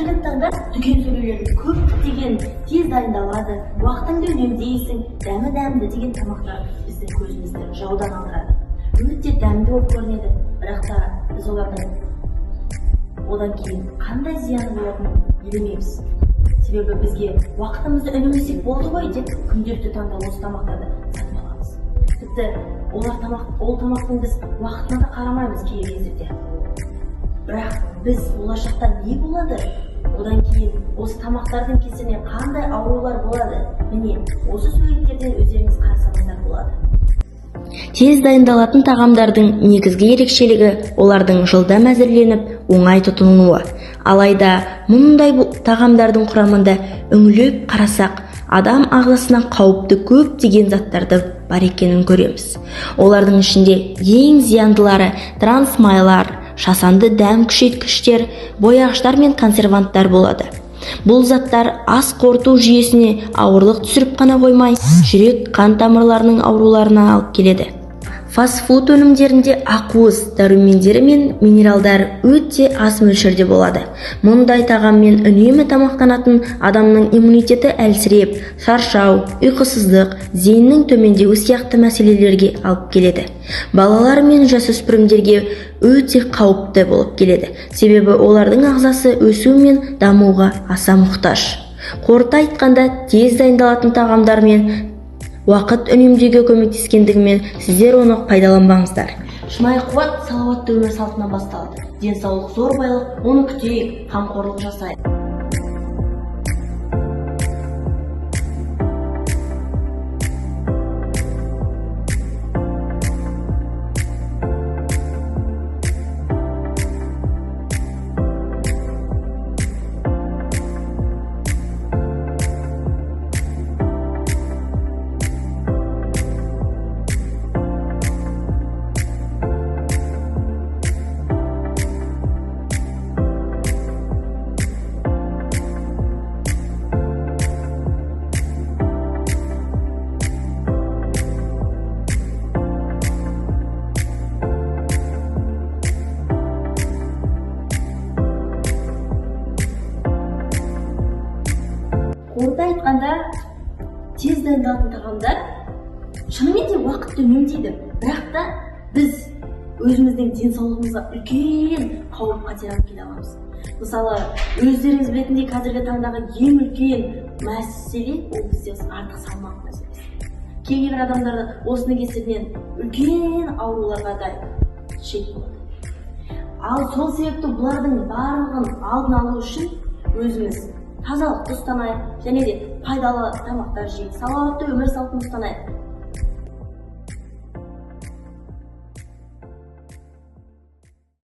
Қазіргі таңда дүкен сөрелері көптеген тез дайындалады, уақытыңды үнемдейсің, дәмді деген тамақтар біздің көзімізді жаудан алдырады. Өте дәмді болып көрінеді, бірақ та біз олардың одан кейін қандай зияны болатынын білмейміз. Себебі бізге уақытымызды үнемдесек болды ғой деп күнделікті таңда осы тамақтарды сатып аламыз. Тіпті ол тамақтың біз уақытына да қарамаймыз кей кездерде. Бірақ біз болашақта не болады? Одан кейін осы тамақтардың кесірінен қандай аурулар болады? Міне, осы суреттерден өздеріңіз қарасаңыздар болады. Тез дайындалатын тағамдардың негізгі ерекшелігі олардың жылдам әзірленіп, оңай тұтынылуы. Алайда, мұндай тағамдардың құрамында үңіліп қарасақ, адам ағзасына қауіпті көптеген заттарды бар екенін көреміз. Олардың ішінде ең зияндылары трансмайлар, жасанды дәм күшейткіштер, бояғыштар мен консерванттар болады. Бұл заттар ас қорыту жүйесіне ауырлық түсіріп қана қоймай, жүрек, қан тамырларының ауруларына алып келеді. Фастфуд өнімдерінде ақуыз, дәрумендері мен минералдар өте аз мөлшерде болады. Мұндай тағаммен үнемі тамақтанатын адамның иммунитеті әлсіреп, шаршау, ұйқысыздық, зейіннің төмендеуі сияқты мәселелерге алып келеді. Балалар мен жасөспірімдерге өте қауіпті болып келеді, себебі олардың ағзасы өсу мен дамуға аса мұқтаж. Қорыта айтқанда, тез дайындалатын тағамдар мен уақыт үнемдеуге көмектескендігімен сіздер оны пайдаланбаңыздар. Шынайы қуат салауатты өмір салтынан басталады. Денсаулық зор байлық, оны күтейік, қамқорлық жасайық. Қорыта айтқанда, тез дайындалатын тағамдар шынымен де уақытты үнемдейді, бірақ та біз өзіміздің денсаулығымызға үлкен қауіп-қатер алып келе аламыз. Мысалы, өздеріңіз білетіндей қазіргі таңдағы ең үлкен мәселе ол бізде артық салмақ мәселесі. Кейбір адамдарды осының кесірінен үлкен ауруларға да шет болады. Ал сол себепті бұлардың барлығын алдын алу үшін өзіміз тазалықты ұстанайық, және де пайдалы тамақтар жейік, салауатты өмір салтын ұстанайық.